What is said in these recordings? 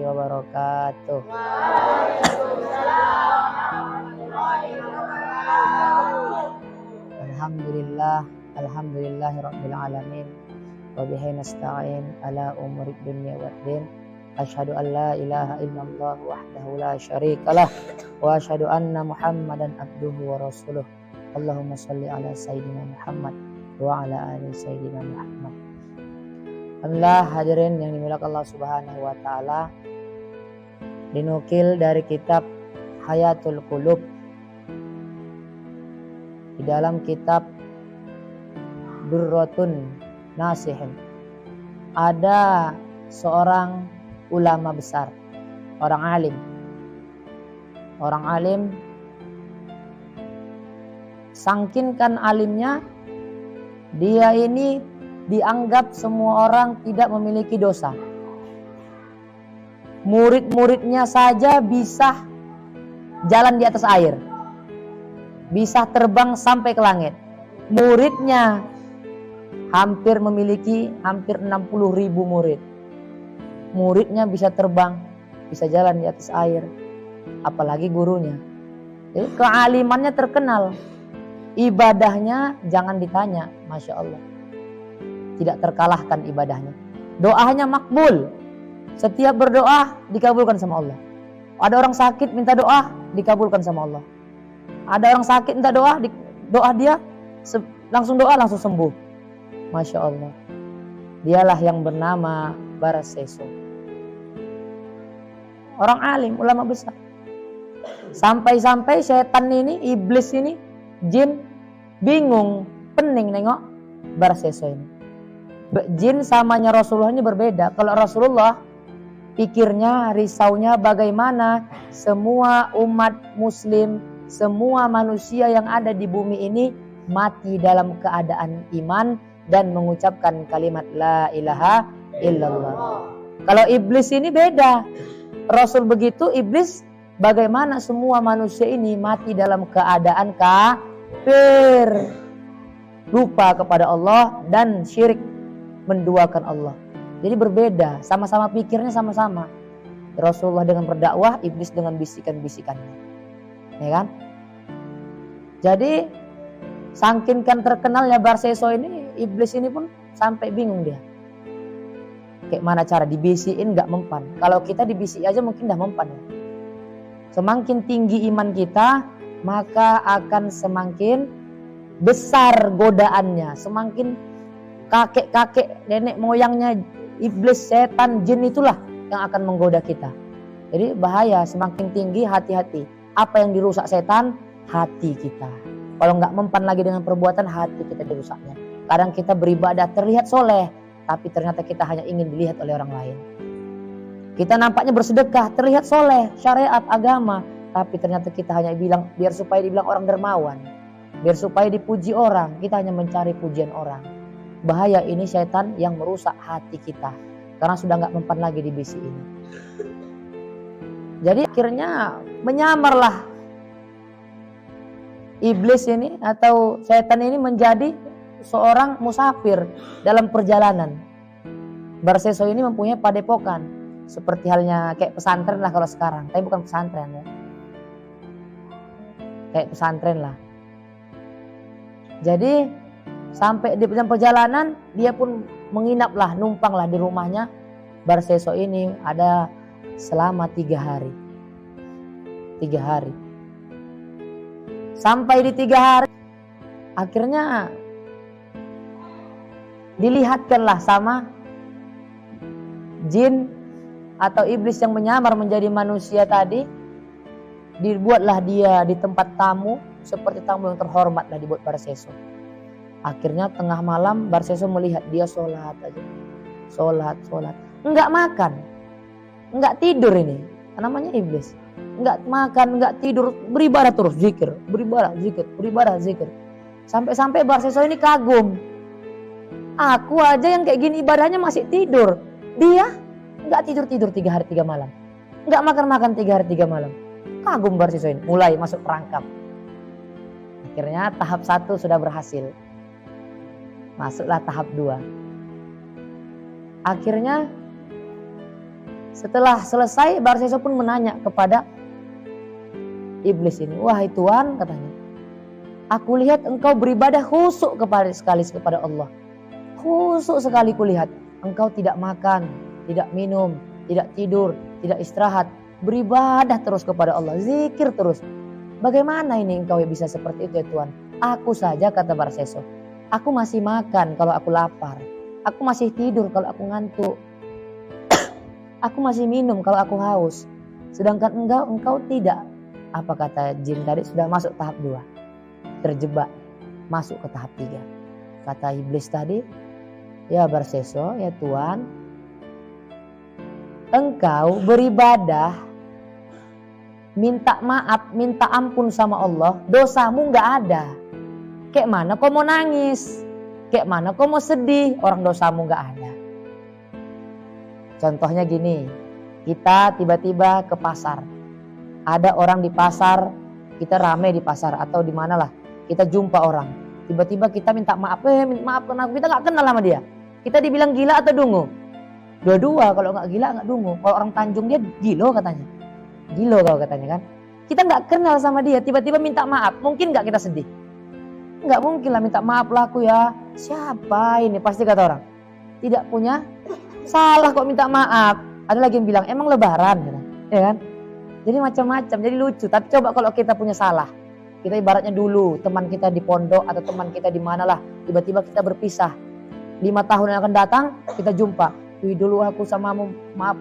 wabarakatuh. Alhamdulillah, alhamdulillahirabbil alamin. Wa bihi nasta'in ala umurid dunya waddin. Asyhadu an la ilaha illallah wahdahu la syarikalah wa asyhadu anna Muhammadan abduhu wa rasuluh. Allahumma shalli ala sayyidina Muhammad wa ala ali sayyidina Muhammad. Alhamdulillah, hadirin yang dimuliakan Allah Subhanahu wa taala. Dinukil dari kitab Hayatul Qulub. Di dalam kitab Durratun Nasihin ada seorang ulama besar, orang alim. Orang alim, sangkinkan alimnya, dia ini dianggap semua orang tidak memiliki dosa. Murid-muridnya saja bisa jalan di atas air, bisa terbang sampai ke langit. Muridnya memiliki hampir 60.000 murid. Muridnya bisa terbang, bisa jalan di atas air, apalagi gurunya. Jadi kealimannya terkenal. Ibadahnya jangan ditanya, Masya Allah, tidak terkalahkan ibadahnya. Doanya makbul, setiap berdoa dikabulkan sama Allah. Ada orang sakit minta doa, dikabulkan sama Allah. Ada orang sakit minta doa, doa dia langsung doa langsung sembuh. Masya Allah. Dialah yang bernama Barseso. Orang alim, ulama besar. Sampai-sampai setan ini, iblis ini, jin bingung, pening nengok Barseso ini. Jin samanya Rasulullah ini berbeda. Kalau Rasulullah pikirnya, risaunya bagaimana semua umat muslim, semua manusia yang ada di bumi ini mati dalam keadaan iman dan mengucapkan kalimat la ilaha illallah. Kalau iblis ini beda. Rasul begitu, iblis bagaimana semua manusia ini mati dalam keadaan kafir, lupa kepada Allah dan syirik, menduakan Allah. Jadi berbeda, sama-sama pikirnya sama-sama. Rasulullah dengan berdakwah, iblis dengan bisikan-bisikannya. Ya kan? Jadi sangkinkan terkenalnya Barseso ini, iblis ini pun sampai bingung dia. Kayak mana cara dibisikin gak mempan. Kalau kita dibisik aja mungkin dah mempan ya. Semakin tinggi iman kita, maka akan semakin besar godaannya. Semakin kakek-kakek, nenek moyangnya iblis, setan, jin itulah yang akan menggoda kita. Jadi bahaya, semakin tinggi hati-hati. Apa yang dirusak setan? Hati kita. Kalau nggak mempan lagi dengan perbuatan, hati kita dirusaknya. Kadang kita beribadah terlihat soleh, tapi ternyata kita hanya ingin dilihat oleh orang lain. Kita nampaknya bersedekah, terlihat soleh, syariat, agama, tapi ternyata kita hanya bilang biar supaya dibilang orang dermawan, biar supaya dipuji orang. Kita hanya mencari pujian orang. Bahaya, ini setan yang merusak hati kita karena sudah nggak mempan lagi di bisi ini. Jadi akhirnya menyamarlah iblis ini atau setan ini menjadi seorang musafir dalam perjalanan. Barseso ini mempunyai padepokan, seperti halnya kayak pesantren lah kalau sekarang, tapi bukan pesantren ya. Kayak pesantren lah. Jadi sampai di perjalanan dia pun menginaplah, numpanglah di rumahnya Barseso ini ada selama 3 hari. 3 hari. Sampai di 3 hari akhirnya dilihatkanlah sama jin atau iblis yang menyamar menjadi manusia tadi. Dibuatlah dia di tempat tamu, seperti tamu yang terhormat lah dibuat Barseso. Akhirnya tengah malam Barseso melihat dia sholat aja. Sholat. Enggak makan, enggak tidur ini. Namanya iblis. Enggak makan, enggak tidur, beribadah terus, zikir, beribadah, zikir. Sampai-sampai Barseso ini kagum. Aku aja yang kayak gini ibadahnya masih tidur. Dia enggak tidur 3 hari 3 malam. Enggak makan 3 hari 3 malam. Kagum Barseso ini, mulai masuk perangkap. Akhirnya tahap 1 sudah berhasil. Masuklah tahap 2. Akhirnya Setelah selesai, Barseso pun menanya kepada iblis ini, wahai Tuhan, katanya, aku lihat engkau beribadah khusyuk sekali kepada Allah. Khusyuk sekali kulihat. Engkau tidak makan, tidak minum, tidak tidur, tidak istirahat. Beribadah terus kepada Allah, zikir terus. Bagaimana ini engkau bisa seperti itu ya Tuhan? Aku saja, kata Barseso, aku masih makan kalau aku lapar. Aku masih tidur kalau aku ngantuk. Aku masih minum kalau aku haus. Sedangkan engkau tidak. Apa kata jin tadi? Sudah masuk tahap 2. Terjebak. Masuk ke tahap 3. Kata iblis tadi, ya Barseso, ya Tuhan, engkau beribadah, minta maaf, minta ampun sama Allah, dosamu gak ada. Kayak mana kau mau nangis? Kayak mana kau mau sedih? Orang dosamu gak ada. Contohnya gini, kita tiba-tiba ke pasar. Ada orang di pasar, kita rame di pasar atau di mana lah. Kita jumpa orang. Tiba-tiba kita minta maaf. Maafkan aku. Kita gak kenal sama dia. Kita dibilang gila atau dungu? Dua-dua. Kalau gak gila gak dungu. Kalau orang Tanjung dia gilo katanya. Gilo kalau katanya kan. Kita gak kenal sama dia. Tiba-tiba minta maaf. Mungkin gak kita sedih? Gak mungkin lah minta maaf lah aku ya. Siapa ini? Pasti kata orang. Tidak punya salah kok minta maaf. Ada lagi yang bilang emang lebaran, ya kan? Jadi macam-macam, jadi lucu. Tapi coba kalau kita punya salah, kita ibaratnya dulu teman kita di pondok atau teman kita di mana lah, tiba-tiba kita berpisah. 5 tahun yang akan datang kita jumpa. Wih dulu aku samamu, maaf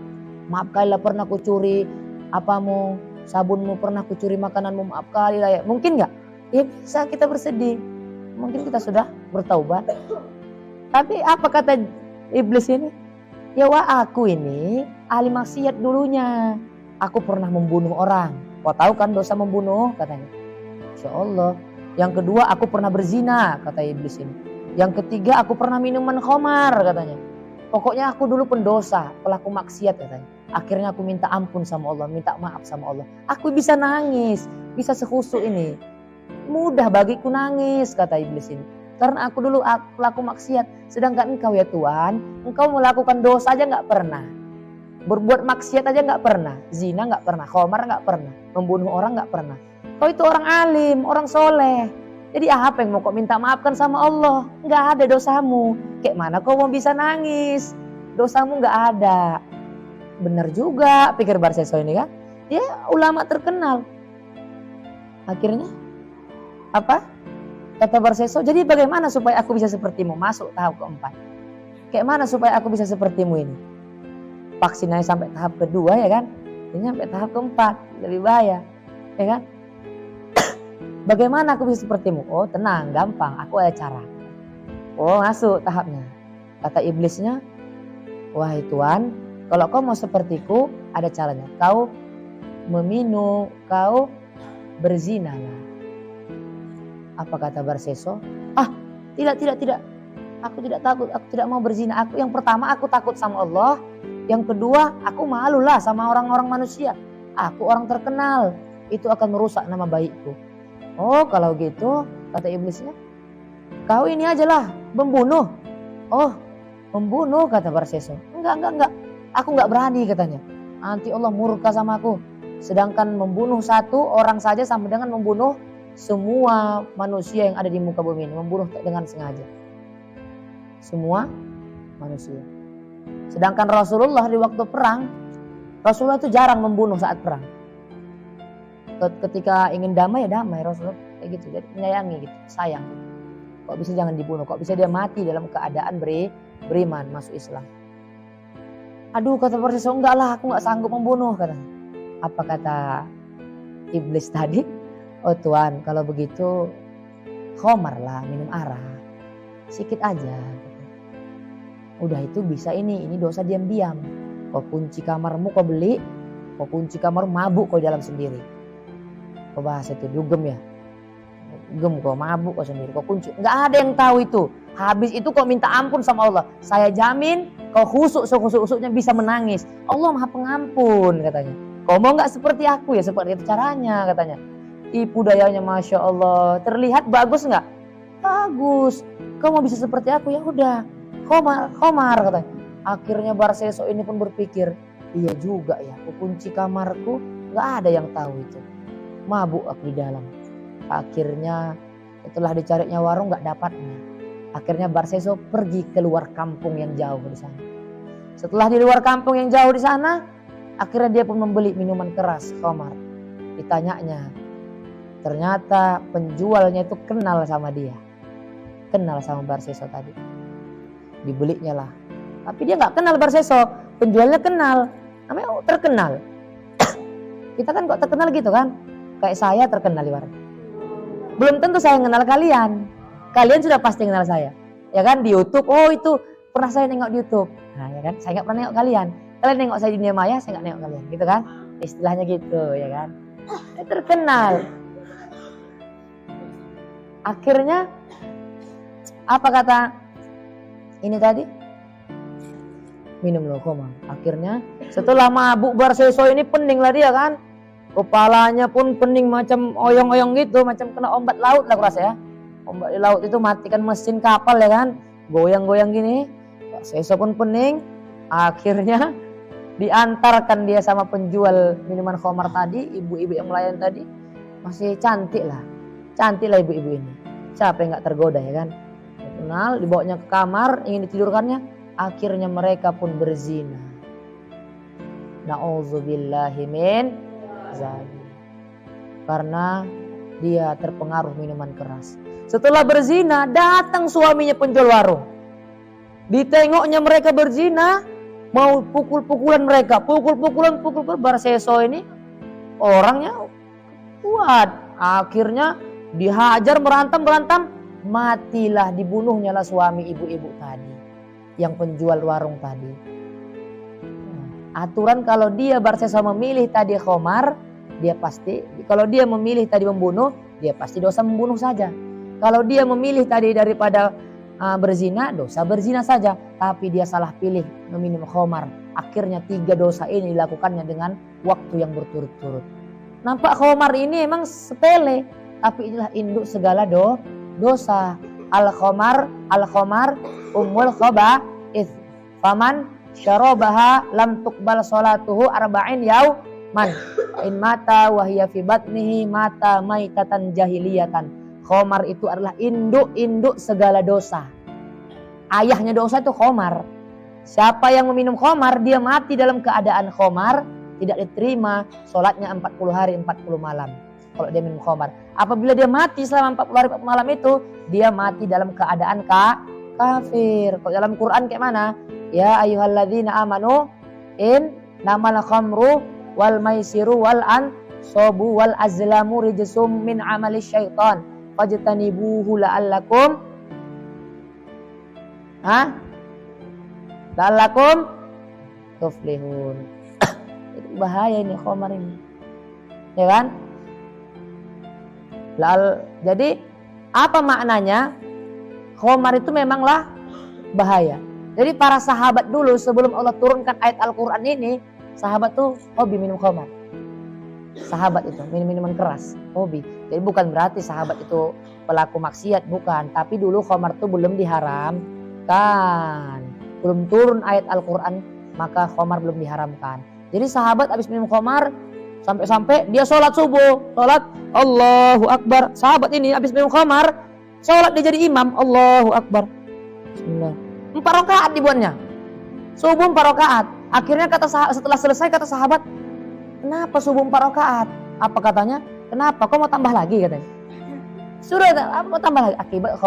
kali lah pernah aku curi apamu, sabunmu, pernah aku curi makananmu, maaf kali lah ya. Mungkin nggak? Ya bisa kita bersedih. Mungkin kita sudah bertaubat. Tapi apa kata iblis ini? Ya wah aku ini ahli maksiat dulunya. Aku pernah membunuh orang. Kau tahu kan dosa membunuh katanya. Insya Allah. Yang kedua aku pernah berzina kata iblis ini. Yang ketiga aku pernah minuman khamar katanya. Pokoknya aku dulu pendosa, pelaku maksiat katanya. Akhirnya aku minta ampun sama Allah, minta maaf sama Allah. Aku bisa nangis, bisa sekhusyuk ini. Mudah bagiku nangis kata iblis ini. Karena aku dulu pelaku maksiat. Sedangkan engkau ya Tuhan, engkau melakukan dosa aja gak pernah. Berbuat maksiat aja gak pernah. Zina gak pernah, khamar gak pernah. Membunuh orang gak pernah. Kau itu orang alim, orang soleh. Jadi apa yang mau kau minta maafkan sama Allah? Gak ada dosamu. Kayak mana kau mau bisa nangis? Dosamu gak ada. Benar juga pikir Barseso ini kan. Dia ulama terkenal. Akhirnya apa? Kata Barseso, jadi bagaimana supaya aku bisa sepertimu? Masuk tahap keempat. Kayak mana supaya aku bisa sepertimu ini? Vaksinnya sampai tahap kedua ya kan? Ini sampai tahap keempat, lebih bahaya. Ya kan? Bagaimana aku bisa sepertimu? Oh tenang, gampang, aku ada cara. Oh masuk tahapnya. Kata iblisnya, wahai Tuhan, kalau kau mau sepertiku, ada caranya. Kau meminum, kau berzina lah. Apa kata Barseso? Tidak. Aku tidak takut, aku tidak mau berzina. Yang pertama aku takut sama Allah. Yang kedua aku malu lah sama orang-orang manusia. Aku orang terkenal. Itu akan merusak nama baikku. Oh kalau gitu, kata iblisnya. Kau ini aja lah, membunuh. Oh membunuh kata Barseso. Enggak. Aku enggak berani katanya. Nanti Allah murka sama aku. Sedangkan membunuh satu orang saja sama dengan membunuh semua manusia yang ada di muka bumi ini, membunuh dengan sengaja. Semua manusia. Sedangkan Rasulullah di waktu perang, Rasulullah itu jarang membunuh saat perang. Ketika ingin damai ya damai Rasulullah kayak gitu, jadi menyayangi gitu, sayang. Kok bisa jangan dibunuh, kok bisa dia mati dalam keadaan beriman, masuk Islam. Aduh kata Barseso, enggak lah aku enggak sanggup membunuh katanya. Apa kata iblis tadi? Oh Tuhan, kalau begitu khamar lah, minum arak. Sikit aja. Udah itu bisa ini dosa diam-diam. Kau kunci kamarmu kau beli, kau kunci kamar mabuk kau dalam sendiri. Kau bahas itu dugem ya. Gem kau mabuk kau sendiri, kau kunci. Enggak ada yang tahu itu. Habis itu kau minta ampun sama Allah. Saya jamin kau khusyuk sekhusuk-khusuknya bisa menangis. Allah Maha Pengampun katanya. Kau mau enggak seperti aku ya? Seperti itu caranya katanya. Budayanya Masya Allah. Terlihat bagus nggak? Bagus. Kau mau bisa seperti aku ya udah. Khomar katanya. Akhirnya Barseso ini pun berpikir, Iya juga ya, aku kunci kamarku, nggak ada yang tahu itu. Mabuk aku di dalam. Akhirnya setelah dicarinya warung nggak dapatnya. Akhirnya Barseso pergi keluar kampung yang jauh di sana. Setelah di luar kampung yang jauh di sana, akhirnya dia pun membeli minuman keras, khamar. Ditanyanya, ternyata penjualnya itu kenal sama dia. Kenal sama Barseso tadi. Dibelinya lah. Tapi dia nggak kenal Barseso, penjualnya kenal. Namanya terkenal. Kita kan kok terkenal gitu kan? Kayak saya terkenal ibaratnya. Belum tentu saya kenal kalian. Kalian sudah pasti kenal saya. Ya kan di YouTube, oh itu pernah saya nengok di YouTube. Nah ya kan, saya nggak pernah nengok kalian. Kalian nengok saya di dunia maya, saya nggak nengok kalian. Gitu kan? Istilahnya gitu ya kan. Terkenal. Akhirnya apa kata ini tadi? Minum loh koma. Akhirnya setelah mabuk Barseso ini pening lah dia kan. Kepalanya pun pening macam oyong-oyong gitu, macam kena ombak laut lah kurasa ya. Ombak di laut itu matikan mesin kapal ya kan. Goyang-goyang gini. Barseso pun pening. Akhirnya diantarkan dia sama penjual minuman khamar tadi, ibu-ibu yang melayan tadi. Masih cantik lah ibu-ibu ini. Siapa yang gak tergoda ya kan. Kenal, dibawanya ke kamar, ingin ditidurkannya. Akhirnya mereka pun berzina. Na'udzubillahi min zalik. Karena dia terpengaruh minuman keras. Setelah berzina, datang suaminya penjual warung. Ditengoknya mereka berzina, mau pukul-pukulan mereka. Pukul-pukulan. Barseso ini orangnya kuat. Akhirnya dihajar, berantam. Matilah, dibunuhnya lah suami ibu-ibu tadi. Yang penjual warung tadi. Aturan kalau dia Barseso memilih tadi khamar, dia pasti, kalau dia memilih tadi membunuh, dia pasti dosa membunuh saja. Kalau dia memilih tadi daripada berzina, dosa berzina saja. Tapi dia salah pilih meminum khamar. Akhirnya 3 dosa ini dilakukannya dengan waktu yang berturut-turut. Nampak khamar ini emang sepele, tapi inilah induk segala dosa. Al-khamar ummul khaba'ith. Faman syarabaha lam tuqbal salatuhu arba'in yauman. In mata wa hiya fi batnihi mata maitatan jahiliyatan. Khamar itu adalah induk segala dosa. Ayahnya dosa itu khamar. Siapa yang meminum khamar, dia mati dalam keadaan khamar, tidak diterima salatnya 40 hari 40 malam. Kalau dia minum khamar. Apabila dia mati selama 40 hari 40 malam itu, dia mati dalam keadaan kafir. Kalau dalam Quran kayak mana? Ya ayyuhalladzina amanu in namal khamru wal maisiru wal ansabu wal azlamu rijsum min amali syaitan fajtanibuhu la'allakum la'allakum tuflihun. Itu bahaya ini khamar ini. Ya kan? Jadi apa maknanya? Khamar itu memanglah bahaya. Jadi para sahabat dulu sebelum Allah turunkan ayat Al-Quran ini, sahabat tuh hobi minum khamar. Sahabat itu minum-minuman keras, hobi. Jadi bukan berarti sahabat itu pelaku maksiat, bukan. Tapi dulu khamar itu belum diharamkan. Belum turun ayat Al-Quran, maka khamar belum diharamkan. Jadi sahabat habis minum khamar, sampai-sampai dia sholat subuh. Sholat Allahu Akbar. Sahabat ini habis minum khamar, sholat dia jadi imam. Allahu Akbar. Bismillah. 4 rakaat dibuatnya. Subuh 4 rakaat. Akhirnya setelah selesai kata sahabat, kenapa subuh 4 rakaat? Apa katanya? Kenapa? Kau mau tambah lagi katanya. Sudah, mau tambah lagi. Akibat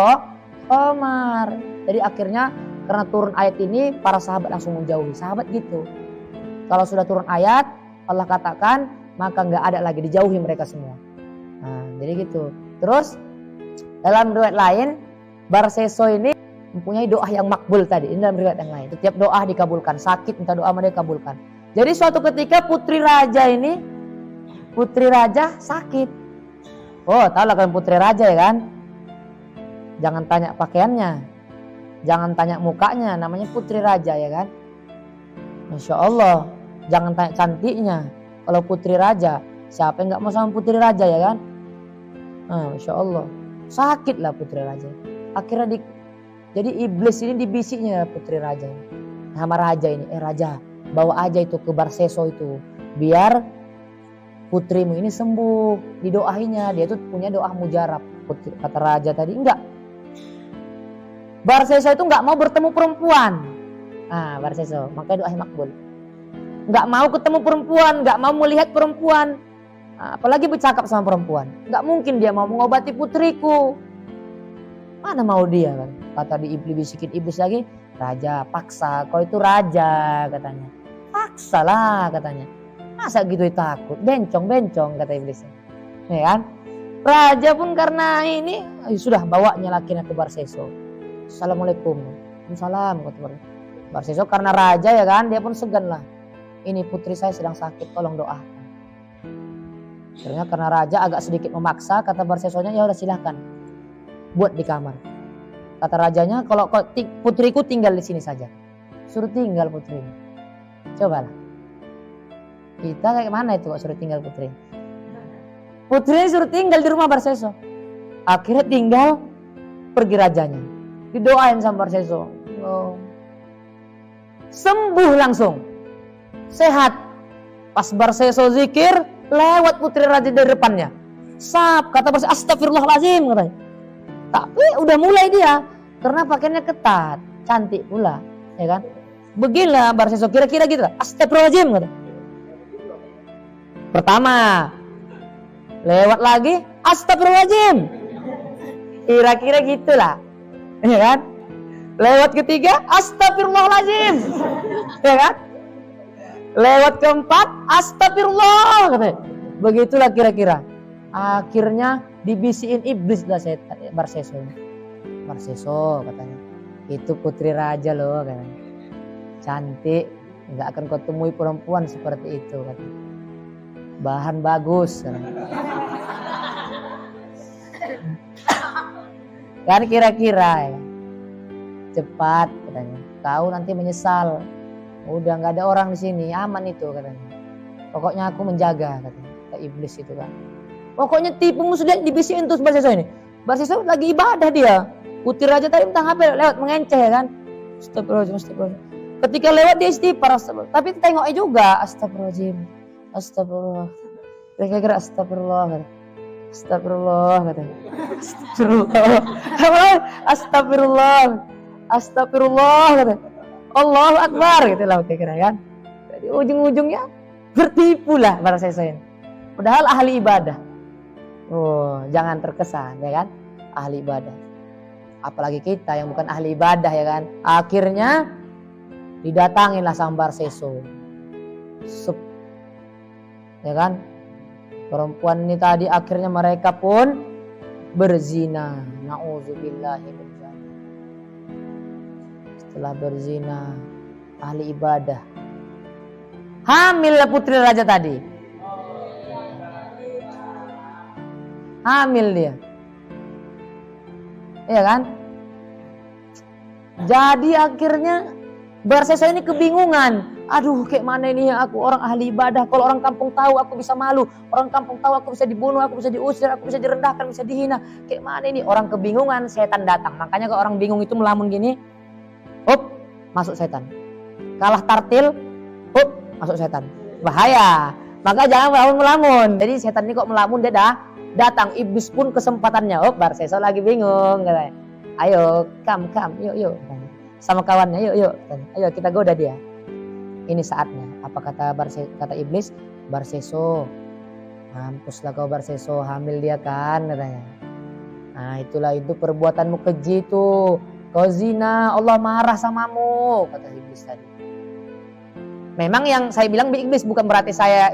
khamar. Jadi akhirnya karena turun ayat ini, para sahabat langsung menjauhi. Sahabat gitu. Kalau sudah turun ayat, Allah katakan, maka nggak ada lagi, dijauhi mereka semua. Nah, jadi gitu. Terus dalam riwayat lain, Barseso ini mempunyai doa yang makbul tadi. Ini dalam riwayat yang lain. Setiap doa dikabulkan. Sakit minta doa mereka dikabulkan. Jadi suatu ketika putri raja sakit. Oh, tahu lah kan putri raja ya kan? Jangan tanya pakaiannya. Jangan tanya mukanya. Namanya putri raja ya kan? Masya Allah. Jangan tanya cantiknya. Kalau putri raja, siapa yang gak mau sama putri raja ya kan? Masya Allah. Sakit lah putri raja. Akhirnya jadi iblis ini dibisiknya putri raja. Sama raja ini. Raja, bawa aja itu ke Barseso itu, biar putrimu ini sembuh. Didoainya, dia tuh punya doa mujarab. Kata raja tadi, enggak. Barseso itu enggak mau bertemu perempuan. Nah, Barseso, makanya doa makbul. Enggak mau ketemu perempuan, enggak mau melihat perempuan. Nah, apalagi bercakap sama perempuan. Enggak mungkin dia mau mengobati putriku. Mana mau dia kan? Kata bisikin iblis lagi, raja paksa, kau itu raja katanya. Paksa lah katanya. Masa gitu takut, bencong kata iblisnya. Ya kan? Raja pun karena ini sudah bawanya lakinya ke Barseso. Assalamualaikum. Waalaikumsalam kata Barseso karena raja ya kan, dia pun segan lah. Ini putri saya sedang sakit, tolong doakan. Akhirnya karena raja agak sedikit memaksa, kata Barsesonya, ya udah silahkan buat di kamar. Kata rajanya, kalau putriku tinggal di sini saja. Suruh tinggal putrinya. Cobalah. Kita kayak mana itu kok suruh tinggal putri? Putrinya suruh tinggal di rumah Barseso. Akhirnya tinggal pergi rajanya. Didoain sama Barseso. Oh. Sembuh langsung. Sehat. Pas Barseso zikir, lewat putri raja dari depannya. Sap, kata Barseso, astagfirullahaladzim katanya. Tapi udah mulai dia, karena pakaiannya ketat, cantik pula, ya kan? Beginilah Barseso, kira-kira gitu lah. Astagfirullahaladzim kata. Pertama, lewat lagi, astagfirullahaladzim. Kira-kira gitulah, ya kan? Lewat ketiga, astagfirullahaladzim, ya kan? Lewat keempat, astagfirullah katanya. Begitulah kira-kira. Akhirnya dibisikin iblis lah Barseso. Barseso katanya, itu putri raja loh katanya. Cantik, nggak akan kau temui perempuan seperti itu katanya. Bahan bagus katanya. Kan kira-kira ya. Cepat katanya. Kau nanti menyesal. Udah nggak ada orang di sini, aman itu katanya. Pokoknya aku menjaga katanya. Kata iblis itu kan. Pokoknya tipumu sudah dibisikin terus Barseso ini. Barseso lagi ibadah dia. Putri raja tadi minta HP lewat mengenceh ya kan. Astagfirullahaladzim. Ketika lewat dia istighfar. Tapi tengoknya juga. Astagfirullahaladzim. Astagfirullah. Kira-kira astagfirullah. Astagfirullah katanya. Astagfirullah. Astagfirullah. Astagfirullah katanya. Allahu Akbar gitu lah kira-kira kan. Jadi ujung-ujungnya bertipu lah Barseso ini. Padahal ahli ibadah. Oh, jangan terkesan ya kan, ahli ibadah. Apalagi kita yang bukan ahli ibadah ya kan. Akhirnya didatanginlah sama Barseso. Ya kan? Perempuan ini tadi akhirnya mereka pun berzina. Nauzubillahi min dzalik. Setelah berzina, ahli ibadah. Hamillah putri raja tadi. Hamil dia. Iya kan? Jadi akhirnya Barseso ini kebingungan. Aduh, kayak mana ini ya, aku orang ahli ibadah. Kalau orang kampung tahu aku bisa malu. Orang kampung tahu aku bisa dibunuh, aku bisa diusir, aku bisa direndahkan, bisa dihina. Kayak mana ini? Orang kebingungan, setan datang. Makanya kalau orang bingung itu melamun gini, up, masuk setan. Kalah tartil, up, masuk setan. Bahaya. Maka jangan melamun. Jadi setan ini kok melamun dia dah datang, iblis pun kesempatannya. Oh, Barseso lagi bingung katanya. Ayo, yuk. Sama kawannya, yuk. Ayo kita goda dia. Ini saatnya. Apa kata iblis? Barseso, mampuslah kau Barseso, hamil dia kan katanya. Nah, itu perbuatanmu keji itu. Kau zina, Allah marah samamu, kata iblis tadi. Memang yang saya bilang iblis bukan berarti saya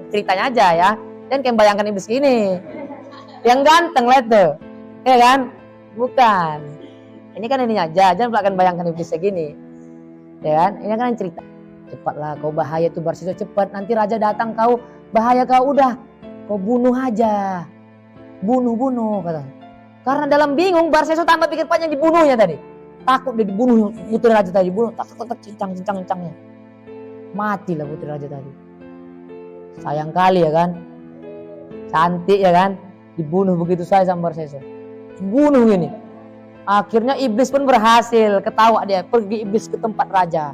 ceritanya aja ya. Dan kayak bayangkan iblis gini. Yang ganteng lihat tuh. Ya kan? Bukan. Ini kan ininya aja. Jangan akan bayangkan iblis segini. Ya kan? Ini kan cerita. Cepatlah kau bahaya tuh Barseso, cepat. Nanti raja datang kau bahaya kau, udah. Kau bunuh aja. Bunuh kata. Karena dalam bingung Barseso tambah pikir panjang dibunuhnya tadi. Takut dia dibunuh putri raja tadi. Bunuh tak cincang-cincangnya. Matilah putri raja tadi. Sayang kali ya kan. Cantik ya kan, dibunuh begitu saja sama Barseso. Bunuh ini. Akhirnya iblis pun berhasil, ketawa dia. Pergi iblis ke tempat raja.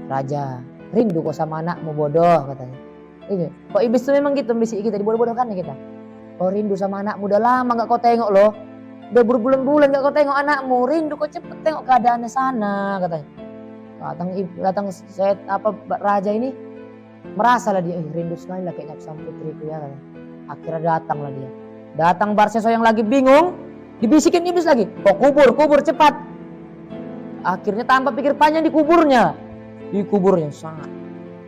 Raja, rindu kok sama anakmu bodoh katanya. Ini kok iblis itu memang gitu membisiki kita, dibodoh-bodohkan ya kita. Kau rindu sama anakmu, udah lama gak kau tengok loh. Udah berbulan-bulan gak kau tengok anakmu, rindu kau cepet tengok keadaannya sana katanya. Datang saya raja ini merasa lah dia rindu sekali lah kayaknya sama putriku ya katanya. Akhirnya datang lah dia. Datang Barseso yang lagi bingung, dibisikin iblis lagi. Kok kubur cepat. Akhirnya tanpa pikir panjang dikuburnya sangat.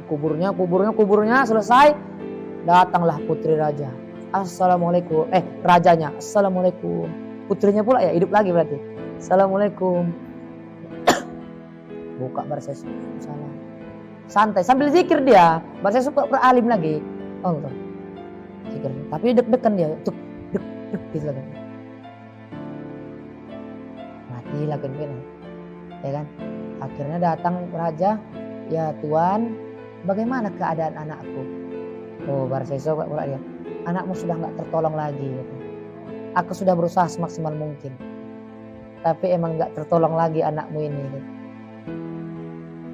Kuburnya selesai. Datanglah putri raja. Assalamualaikum. Rajanya. Assalamualaikum. Putrinya pula ya hidup lagi berarti. Assalamualaikum. Buka Barseso. Salam. Santai sambil zikir dia. Barseso beralim lagi. Oh betul. Zikir. Tapi deg-degan dia. Deg gitu kan. Mati lagi kan. Ya kan? Akhirnya datang raja. Ya Tuan, bagaimana keadaan anakku? Oh Barseso pula dia. Anakmu sudah gak tertolong lagi gitu. Aku sudah berusaha semaksimal mungkin, tapi emang gak tertolong lagi anakmu ini gitu.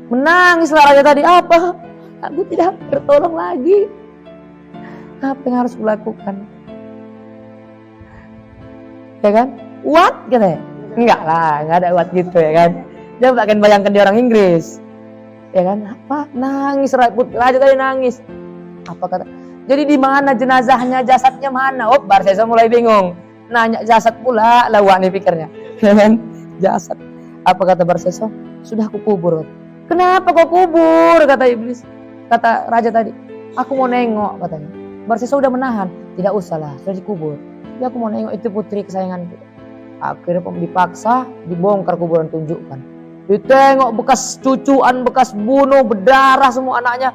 Menangislah raja tadi. Apa? Aku tidak tertolong lagi. Apa yang harus kulakukan? Ya kan? What? Gitu ya? Enggak lah, gak ada what gitu ya kan. Dia akan bayangkan dia orang Inggris. Ya kan? Apa? Nangis raja tadi nangis. Apa kata? Jadi di mana jenazahnya, jasadnya mana? Oh, Barseso mulai bingung. Nanya jasad pula, lawak nih pikirnya. Ya kan? Jasad. Apa kata Barseso? Sudah aku kubur. Kenapa kau kubur? Kata iblis. Kata raja tadi. Aku mau nengok katanya. Barseso udah menahan. Tidak usah lah, sudah dikubur. Ya aku mau nengok itu putri kesayanganku. Akhirnya dipaksa, dibongkar kuburan, tunjukkan. Ditengok bekas cucuan, bekas bunuh, berdarah semua anaknya.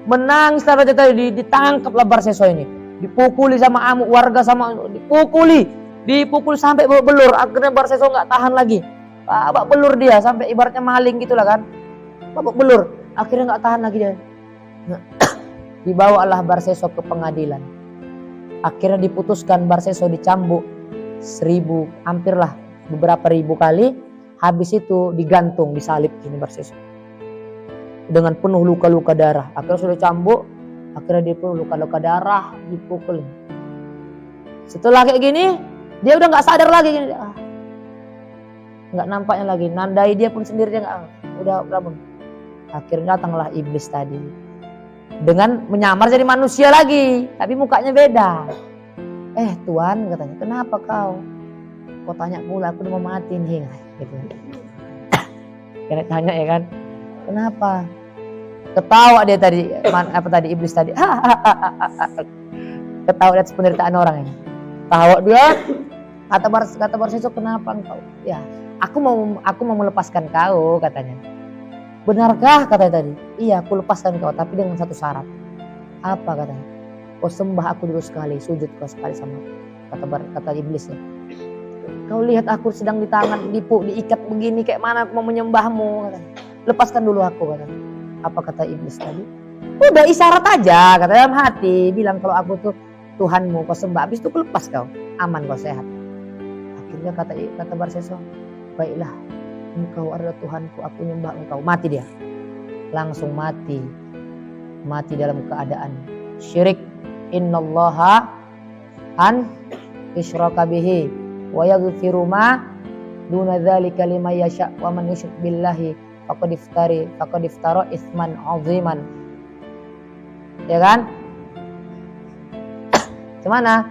Menangis raja tadi, ditangkaplah Barseso ini. Dipukuli sama amuk warga, dipukul sampai babak belur. Akhirnya Barseso nggak tahan lagi. Babak belur dia sampai ibaratnya maling gitulah kan. Babak belur. Akhirnya nggak tahan lagi dia. Dibawalah Barseso ke pengadilan. Akhirnya diputuskan Barseso dicambuk 1000, hampirlah beberapa ribu kali. Habis itu digantung, disalib gini Barseso. Dengan penuh luka-luka darah. Akhirnya sudah cambuk, akhirnya dia penuh luka-luka darah, dipukul. Setelah kayak gini, dia udah nggak sadar lagi gini. Nggak nampaknya lagi. Nandai dia pun sendiri dia nggak. Udah bangun. Akhirnya datanglah iblis tadi. Dengan menyamar jadi manusia lagi, tapi mukanya beda. Tuan katanya, kenapa kau? Kau tanya pula, aku udah mau mati nih. Gitu. Kena tanya ya kan, kenapa? Ketawa dia tadi, iblis tadi. Ketawa atas penderitaan orang ini. Tawa dia. Kata Barseso, kenapa engkau? Ya, aku mau melepaskan kau katanya. Benarkah katanya tadi? Iya, aku lepaskan kau, tapi dengan satu syarat. Apa katanya? Kau sembah aku dulu sekali, sujud kau sekali sama kata iblisnya. Kau lihat aku sedang di tangan, diikat begini, kayak mana aku mau menyembahmu katanya. Lepaskan dulu aku katanya. Apa kata iblis tadi? Udah isyarat aja, kata dalam hati, bilang kalau aku tuh Tuhanmu, kau sembah, habis itu aku lepas kau, aman kau sehat. Akhirnya kata Barseso, baiklah, engkau adalah Tuhanku, aku nyembah engkau. Mati dia, langsung mati dalam keadaan syirik. Innallaha an isyraka bihi wa yaghfiru ma duna dzalika liman yasha wa man yusyrik billahi faqad iftara itsman 'aziman. Ya kan? Gimana?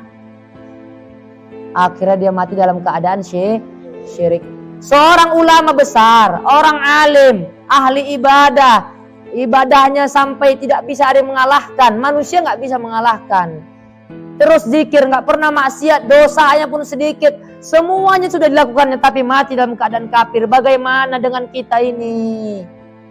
Akhirnya dia mati dalam keadaan syirik. Seorang ulama besar, orang alim, ahli ibadah, ibadahnya sampai tidak bisa ada yang mengalahkan, manusia nggak bisa mengalahkan. Terus zikir, nggak pernah maksiat, dosanya pun sedikit, semuanya sudah dilakukannya, tapi mati dalam keadaan kafir. Bagaimana dengan kita ini?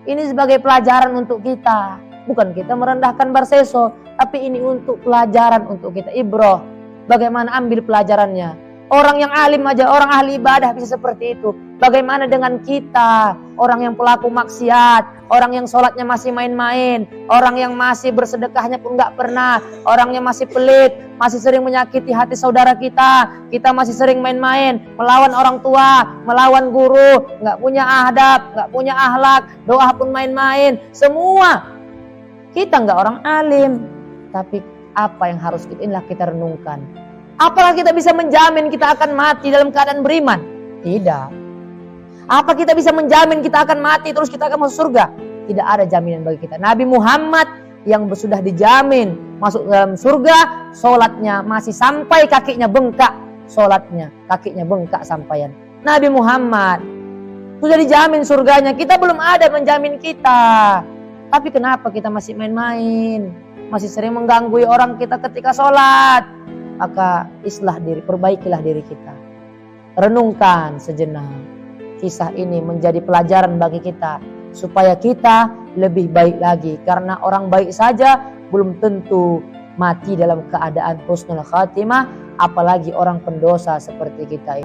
Ini sebagai pelajaran untuk kita. Bukan kita merendahkan Barseso, tapi ini untuk pelajaran untuk kita. Ibroh, bagaimana ambil pelajarannya? Orang yang alim aja, orang ahli ibadah bisa seperti itu. Bagaimana dengan kita, orang yang pelaku maksiat, orang yang sholatnya masih main-main, orang yang masih bersedekahnya pun nggak pernah, orang yang masih pelit, masih sering menyakiti hati saudara kita masih sering main-main, melawan orang tua, melawan guru, nggak punya adab, nggak punya akhlak, doa pun main-main, semua. Kita nggak orang alim, tapi apa yang harus kita renungkan? Apakah kita bisa menjamin kita akan mati dalam keadaan beriman? Tidak. Apa kita bisa menjamin kita akan mati terus kita akan masuk surga? Tidak ada jaminan bagi kita. Nabi Muhammad yang sudah dijamin masuk dalam surga, sholatnya masih sampai kakinya bengkak. Sholatnya, kakinya bengkak sampaian. Nabi Muhammad sudah dijamin surganya, kita belum ada menjamin kita. Tapi kenapa kita masih main-main? Masih sering mengganggu orang kita ketika sholat. Maka islah diri, perbaikilah diri kita. Renungkan sejenak. Kisah ini menjadi pelajaran bagi kita. Supaya kita lebih baik lagi. Karena orang baik saja belum tentu mati dalam keadaan husnul khatimah. Apalagi orang pendosa seperti kita.